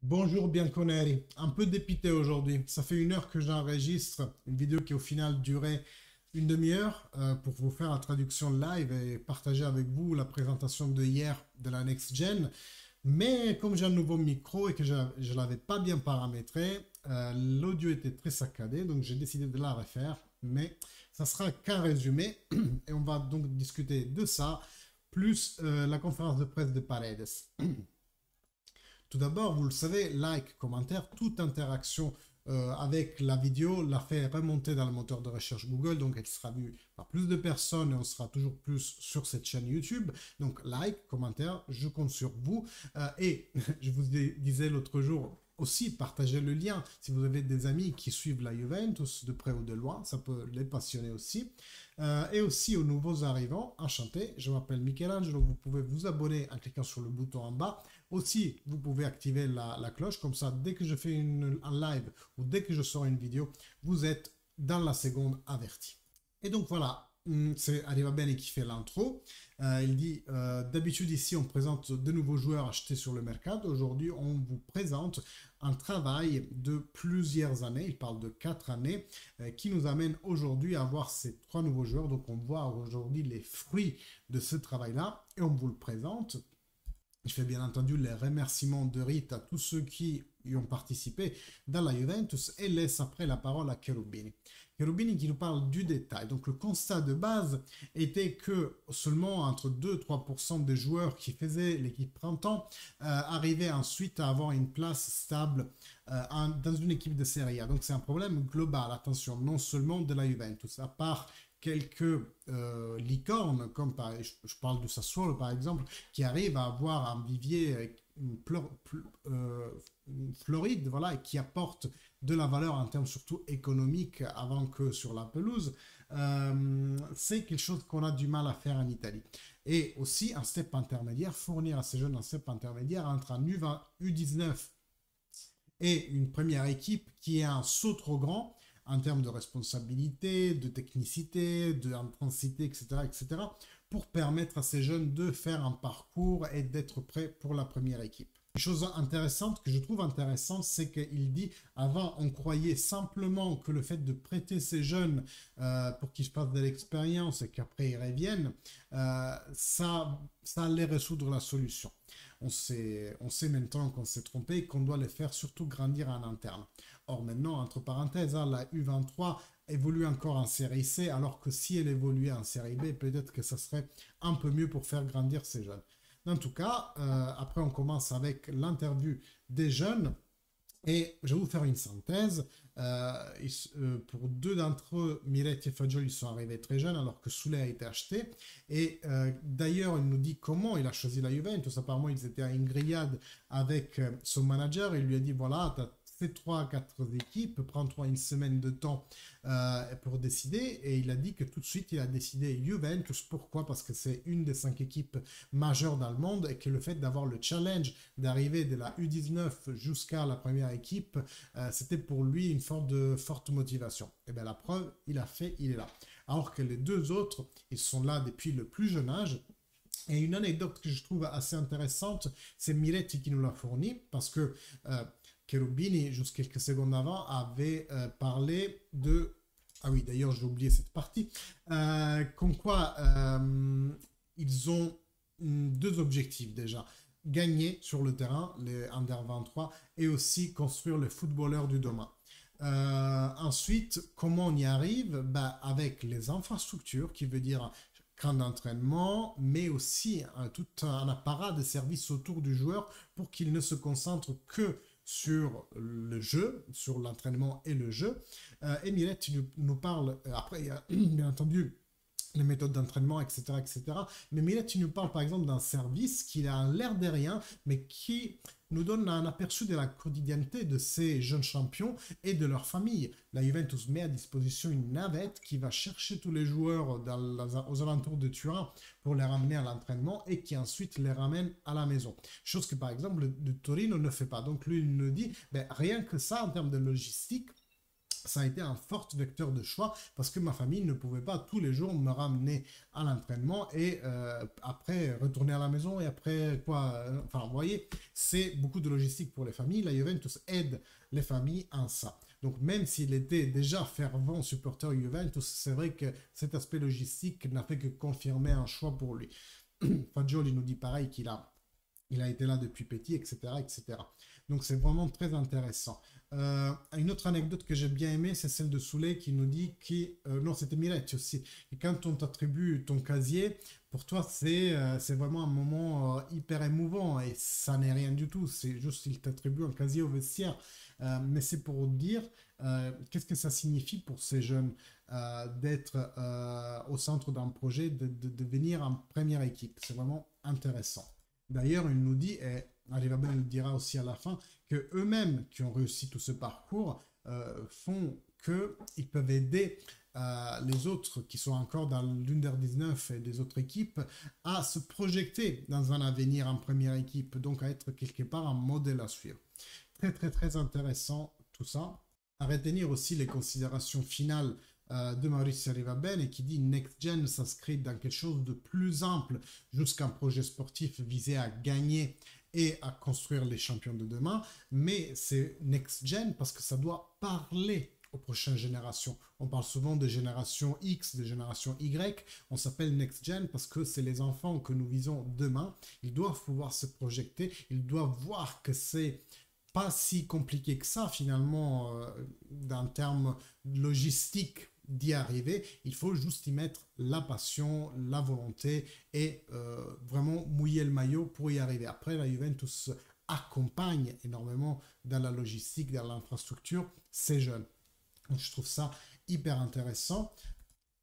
Bonjour Bianconeri, un peu dépité aujourd'hui. Ça fait 1 heure que j'enregistre une vidéo qui au final durait une demi-heure pour vous faire la traduction live et partager avec vous la présentation de hier de la Next Gen. Mais comme j'ai un nouveau micro et que je ne l'avais pas bien paramétré, l'audio était très saccadé, donc j'ai décidé de la refaire. Mais ça sera qu'un résumé et on va donc discuter de ça, plus la conférence de presse de Paredes. Tout d'abord, vous le savez, like, commentaire, toute interaction avec la vidéo la fait remonter dans le moteur de recherche Google, donc elle sera vue par plus de personnes et on sera toujours plus sur cette chaîne YouTube. Donc like, commentaire, je compte sur vous. Et je vous disais l'autre jour aussi, partagez le lien si vous avez des amis qui suivent la Juventus de près ou de loin, ça peut les passionner aussi. Et aussi aux nouveaux arrivants, enchanté, je m'appelle Michelangelo, vous pouvez vous abonner en cliquant sur le bouton en bas. Aussi, vous pouvez activer la cloche, comme ça, dès que je fais un live ou dès que je sors une vidéo, vous êtes dans la seconde averti. Et donc voilà, c'est Arrivabene qui fait l'intro. Il dit d'habitude ici on présente de nouveaux joueurs achetés sur le mercato. Aujourd'hui on vous présente un travail de plusieurs années. Il parle de 4 années qui nous amène aujourd'hui à voir ces 3 nouveaux joueurs. Donc on voit aujourd'hui les fruits de ce travail-là et on vous le présente. Je fais bien entendu les remerciements de Rita à tous ceux qui y ont participé dans la Juventus et laisse après la parole à Cherubini. Cherubini qui nous parle du détail. Donc le constat de base était que seulement entre 2-3% des joueurs qui faisaient l'équipe printemps arrivaient ensuite à avoir une place stable dans une équipe de Serie A. Donc c'est un problème global, attention, non seulement de la Juventus, à part quelques licornes, comme je parle du Sassuolo par exemple, qui arrivent à avoir un vivier euh, floride, voilà, et qui apporte de la valeur en termes surtout économiques avant que sur la pelouse, c'est quelque chose qu'on a du mal à faire en Italie. Et aussi un step intermédiaire, fournir à ces jeunes un step intermédiaire entre un U20, U19 et une première équipe qui est un saut trop grand en termes de responsabilité, de technicité, d'intensité, etc., etc., pour permettre à ces jeunes de faire un parcours et d'être prêts pour la première équipe. Une chose intéressante que je trouve intéressante, c'est qu'il dit avant on croyait simplement que le fait de prêter ces jeunes pour qu'ils se fassent de l'expérience et qu'après ils reviennent, ça allait résoudre la solution. On sait maintenant qu'on s'est trompé et qu'on doit les faire surtout grandir en interne. Or maintenant, entre parenthèses, hein, la U23 évolue encore en série C, alors que si elle évoluait en série B, peut-être que ça serait un peu mieux pour faire grandir ces jeunes. En tout cas, après on commence avec l'interview des jeunes. Et je vais vous faire une synthèse. Pour 2 d'entre eux, Miretti et Fagioli, ils sont arrivés très jeunes alors que Souley a été acheté. Et d'ailleurs, il nous dit comment il a choisi la Juventus. Apparemment, ils étaient à une grillade avec son manager. Il lui a dit voilà, tu as ces 3 4 équipes, prends-toi une semaine de temps pour décider. Et il a dit que tout de suite, il a décidé Juventus. Pourquoi? Parce que c'est une des 5 équipes majeures dans le monde et que le fait d'avoir le challenge d'arriver de la U19 jusqu'à la première équipe, c'était pour lui une forte motivation. Et bien la preuve, il a fait, il est là. Alors que les 2 autres, ils sont là depuis le plus jeune âge. Et une anecdote que je trouve assez intéressante, c'est Miretti qui nous l'a fourni, parce que Cherubini, juste quelques secondes avant, avait parlé de... Ah oui, d'ailleurs, j'ai oublié cette partie. Comme quoi, ils ont 2 objectifs déjà. Gagner sur le terrain, les Under 23, et aussi construire les footballeurs du demain. Ensuite, comment on y arrive? Bah, avec les infrastructures, qui veut dire camp d'entraînement, mais aussi tout un apparat de services autour du joueur pour qu'il ne se concentre que sur le jeu, sur l'entraînement et le jeu. Et Milet, tu nous parles, après, il y a bien entendu les méthodes d'entraînement, etc., etc. Mais Milet, tu nous parles par exemple d'un service qui a l'air de rien, mais qui nous donne un aperçu de la quotidienneté de ces jeunes champions et de leur famille. La Juventus met à disposition une navette qui va chercher tous les joueurs aux alentours de Turin pour les ramener à l'entraînement et qui ensuite les ramène à la maison. Chose que par exemple le Torino ne fait pas. Donc lui, il nous dit, ben, rien que ça en termes de logistique, ça a été un fort vecteur de choix parce que ma famille ne pouvait pas tous les jours me ramener à l'entraînement et après retourner à la maison et après quoi. Enfin, vous voyez, c'est beaucoup de logistique pour les familles. La Juventus aide les familles en ça. Donc même s'il était déjà fervent supporter Juventus, c'est vrai que cet aspect logistique n'a fait que confirmer un choix pour lui. Fagioli nous dit pareil il a été là depuis petit, etc., etc. Donc c'est vraiment très intéressant. Une autre anecdote que j'ai bien aimée, c'est celle de Souley qui nous dit non, c'était Miretti aussi. Et quand on t'attribue ton casier, pour toi, c'est vraiment un moment hyper émouvant et ça n'est rien du tout. C'est juste qu'il t'attribue un casier au vestiaire. Mais c'est pour dire qu'est-ce que ça signifie pour ces jeunes d'être au centre d'un projet, de venir en première équipe. C'est vraiment intéressant. D'ailleurs, il nous dit, et Arrivabene le dira aussi à la fin, que eux-mêmes qui ont réussi tout ce parcours font qu'ils peuvent aider les autres qui sont encore dans l'Under 19 et des autres équipes à se projeter dans un avenir en première équipe, donc à être quelque part un modèle à suivre. Très très très intéressant tout ça. À retenir aussi les considérations finales de Maurizio Arrivabene et qui dit Next Gen s'inscrit dans quelque chose de plus ample jusqu'un projet sportif visé à gagner et à construire les champions de demain, mais c'est Next Gen parce que ça doit parler aux prochaines générations. On parle souvent de génération X, de génération Y, on s'appelle Next Gen parce que c'est les enfants que nous visons demain. Ils doivent pouvoir se projeter, ils doivent voir que c'est pas si compliqué que ça finalement d'un terme logistique d'y arriver. Il faut juste y mettre la passion, la volonté et vraiment mouiller le maillot pour y arriver. Après, la Juventus accompagne énormément dans la logistique, dans l'infrastructure, ces jeunes. Donc, je trouve ça hyper intéressant.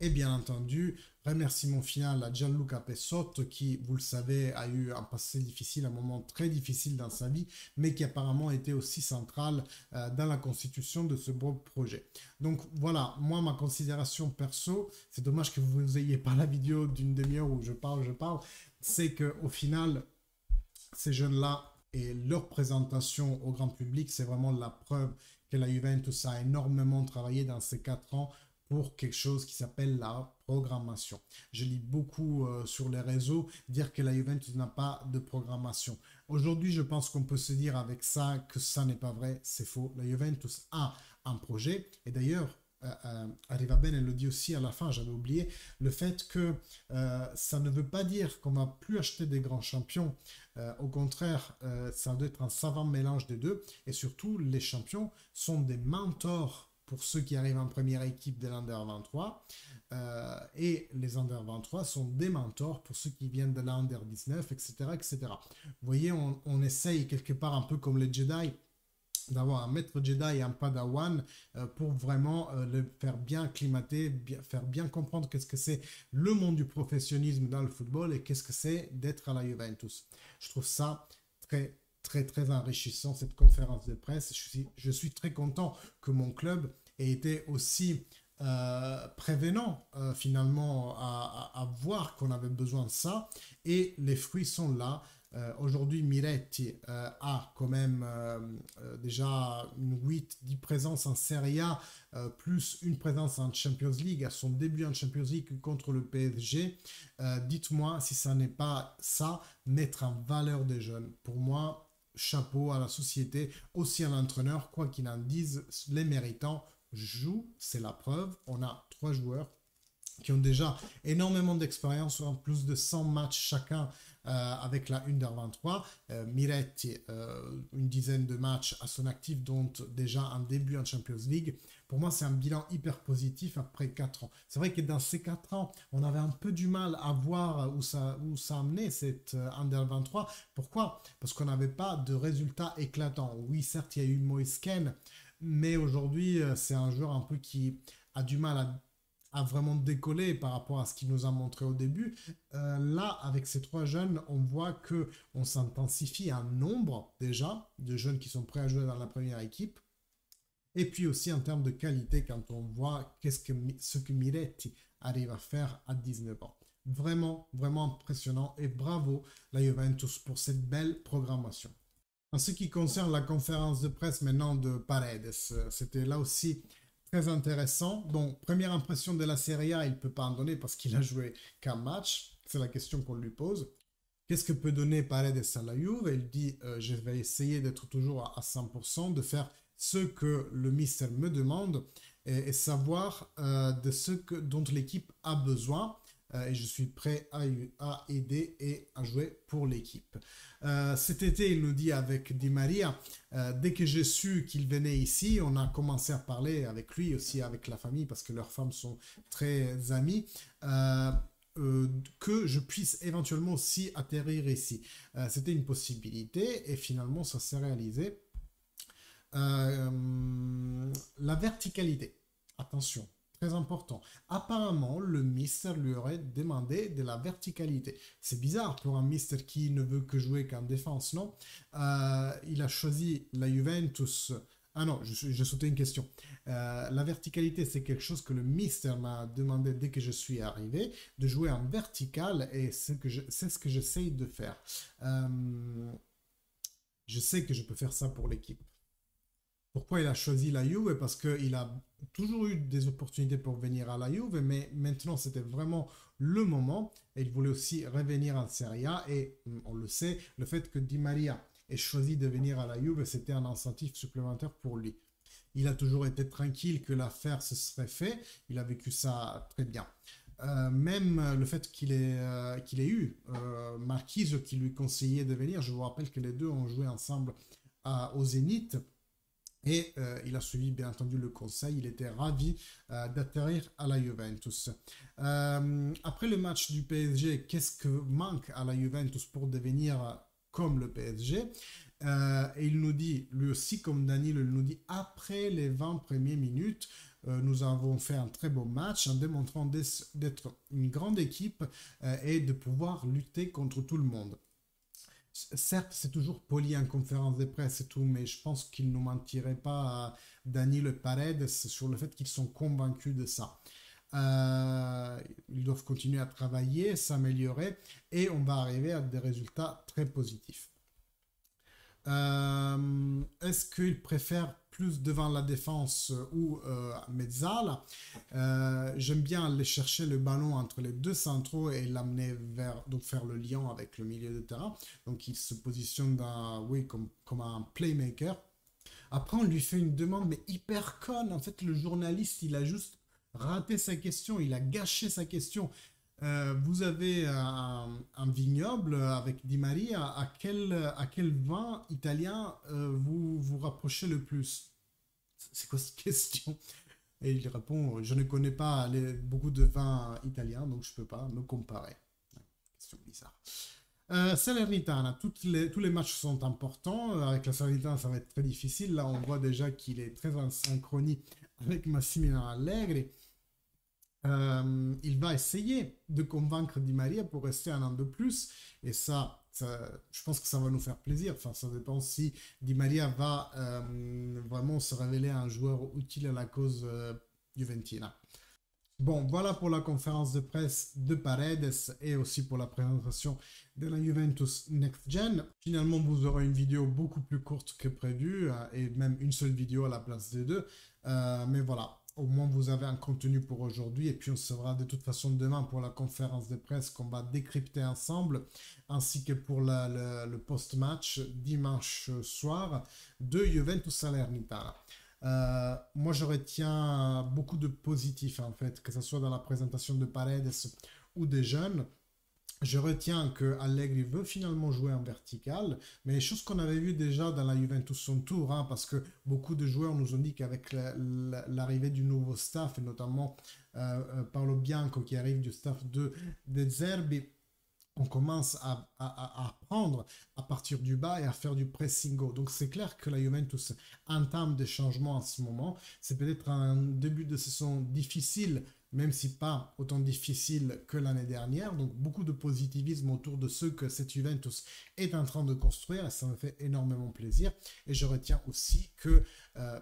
Et bien entendu, remerciement final à Gianluca Pessotto qui, vous le savez, a eu un passé difficile, un moment très difficile dans sa vie, mais qui apparemment était aussi central dans la constitution de ce beau projet. Donc voilà, moi, ma considération perso, c'est dommage que vous n'ayez pas la vidéo d'une demi-heure où je parle, c'est qu'au final, ces jeunes-là et leur présentation au grand public, c'est vraiment la preuve que la Juventus a énormément travaillé dans ces 4 ans pour quelque chose qui s'appelle la programmation. Je lis beaucoup sur les réseaux dire que la Juventus n'a pas de programmation. Aujourd'hui, je pense qu'on peut se dire avec ça que ça n'est pas vrai, c'est faux. La Juventus a un projet et d'ailleurs, Arrivabene le dit aussi à la fin, j'avais oublié, le fait que ça ne veut pas dire qu'on va plus acheter des grands champions. Au contraire, ça doit être un savant mélange des deux. Et surtout, les champions sont des mentors pour ceux qui arrivent en première équipe de l'Under 23. Et les Under 23 sont des mentors pour ceux qui viennent de l'Under 19, etc., etc. Vous voyez, on essaye quelque part un peu comme les Jedi, d'avoir un maître Jedi et un Padawan pour vraiment le faire bien acclimater, faire bien comprendre qu'est-ce que c'est le monde du professionnalisme dans le football et qu'est-ce que c'est d'être à la Juventus. Je trouve ça très très très enrichissant cette conférence de presse. Je suis très content que mon club ait été aussi prévenant finalement à voir qu'on avait besoin de ça et les fruits sont là. Aujourd'hui, Miretti a quand même déjà une 8-10 présences en Serie A, plus une présence en Champions League, à son début en Champions League contre le PSG. Dites-moi si ça n'est pas ça, mettre en valeur des jeunes. Pour moi, chapeau à la société, aussi à l'entraîneur, quoi qu'il en dise, les méritants jouent, c'est la preuve. On a 3 joueurs qui ont déjà énormément d'expérience, en plus de 100 matchs chacun avec la Under 23. Miretti, une dizaine de matchs à son actif, dont déjà un début en Champions League. Pour moi, c'est un bilan hyper positif après 4 ans. C'est vrai que dans ces 4 ans, on avait un peu du mal à voir où ça amenait cette Under 23. Pourquoi? Parce qu'on n'avait pas de résultats éclatants. Oui, certes, il y a eu Moise Kean, mais aujourd'hui, c'est un joueur un peu qui a du mal à vraiment décoller par rapport à ce qu'il nous a montré au début. Là, avec ces 3 jeunes, on voit qu'on s'intensifie un nombre déjà de jeunes qui sont prêts à jouer dans la première équipe. Et puis aussi en termes de qualité, quand on voit ce que Miretti arrive à faire à 19 ans. Vraiment, vraiment impressionnant et bravo la Juventus pour cette belle programmation. En ce qui concerne la conférence de presse maintenant de Paredes, c'était là aussi très intéressant. Donc, première impression de la Serie A, il ne peut pas en donner parce qu'il a joué qu'un match. C'est la question qu'on lui pose. Qu'est-ce que peut donner Paredes à la Juve? Il dit, je vais essayer d'être toujours à 100%, de faire ce que le mister me demande et savoir de ce dont l'équipe a besoin. Et je suis prêt à aider et à jouer pour l'équipe. Cet été, il nous dit avec Di Maria, dès que j'ai su qu'il venait ici, on a commencé à parler avec lui, aussi avec la famille, parce que leurs femmes sont très amies. Que je puisse éventuellement aussi atterrir ici. C'était une possibilité et finalement ça s'est réalisé. La verticalité, attention, très important. Apparemment, le mister lui aurait demandé de la verticalité. C'est bizarre pour un mister qui ne veut que jouer qu'en défense, non? Il a choisi la Juventus. Ah non, j'ai sauté une question. La verticalité, c'est quelque chose que le mister m'a demandé dès que je suis arrivé, de jouer en vertical, et c'est ce que j'essaye de faire. Je sais que je peux faire ça pour l'équipe. Pourquoi il a choisi la Juve? Parce qu'il a toujours eu des opportunités pour venir à la Juve, mais maintenant c'était vraiment le moment. Et il voulait aussi revenir en Serie A. Et on le sait, le fait que Di Maria ait choisi de venir à la Juve, c'était un incentive supplémentaire pour lui. Il a toujours été tranquille que l'affaire se serait fait. Il a vécu ça très bien. Même le fait qu'il ait eu Marquise qui lui conseillait de venir, je vous rappelle que les deux ont joué ensemble au Zénith. Et il a suivi bien entendu le conseil, il était ravi d'atterrir à la Juventus. Après le match du PSG, qu'est-ce que manque à la Juventus pour devenir comme le PSG? Et il nous dit, lui aussi comme Daniel, il nous dit, après les 20 premières minutes, nous avons fait un très beau match en démontrant d'être une grande équipe et de pouvoir lutter contre tout le monde. Certes, c'est toujours poli en conférence de presse et tout, mais je pense qu'il ne mentirait pas, Daniel et Paredes, sur le fait qu'ils sont convaincus de ça. Ils doivent continuer à travailler, s'améliorer, et on va arriver à des résultats très positifs. Est-ce qu'il préfère plus devant la défense ou Mezzala? J'aime bien aller chercher le ballon entre les deux centraux et l'amener vers, donc faire le lien avec le milieu de terrain. Donc il se positionne oui, comme un playmaker. Après, on lui fait une demande, mais hyper conne. En fait, le journaliste, il a juste raté sa question, il a gâché sa question. Vous avez un vignoble avec Di Maria. À quel vin italien vous vous rapprochez le plus? C'est quoi cette question? Et il répond, je ne connais pas beaucoup de vins italiens, donc je ne peux pas me comparer. Question bizarre. Salernitana, tous les matchs sont importants. Avec la Salernitana, ça va être très difficile. Là, on voit déjà qu'il est très en synchronie avec Massimiliano Allegri. Il va essayer de convaincre Di Maria pour rester un an de plus. Et ça, je pense que ça va nous faire plaisir. Enfin, ça dépend si Di Maria va vraiment se révéler un joueur utile à la cause juventina. Bon, voilà pour la conférence de presse de Paredes et aussi pour la présentation de la Juventus Next Gen. Finalement, vous aurez une vidéo beaucoup plus courte que prévu et même une seule vidéo à la place des deux. Mais voilà, au moins vous avez un contenu pour aujourd'hui et puis on se verra de toute façon demain pour la conférence de presse qu'on va décrypter ensemble ainsi que pour le post-match dimanche soir de Juventus Salernitana. Moi, je retiens beaucoup de positifs, en fait, que ce soit dans la présentation de Paredes ou des jeunes. Je retiens que Allegri veut finalement jouer en vertical, mais les choses qu'on avait vues déjà dans la Juventus son tour, hein, parce que beaucoup de joueurs nous ont dit qu'avec l'arrivée du nouveau staff, et notamment Paolo Bianco qui arrive du staff de Zerbi, on commence à apprendre à partir du bas et à faire du pressing haut. Donc c'est clair que la Juventus entame des changements en ce moment. C'est peut-être un début de saison difficile, même si pas autant difficile que l'année dernière. Donc beaucoup de positivisme autour de ce que cette Juventus est en train de construire et ça me fait énormément plaisir. Et je retiens aussi que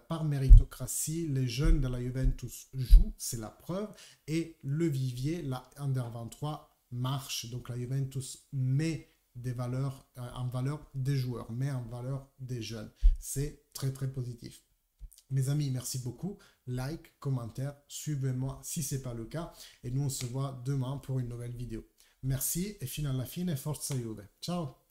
par méritocratie, les jeunes de la Juventus jouent, c'est la preuve, et le vivier, la Under 23, marche. Donc la Juventus met des valeurs en valeur des joueurs, met en valeur des jeunes. C'est très très positif. Mes amis, merci beaucoup. Like, commentaire, suivez-moi si ce n'est pas le cas. Et nous, on se voit demain pour une nouvelle vidéo. Merci et fino alla fine, forza Juve. Ciao!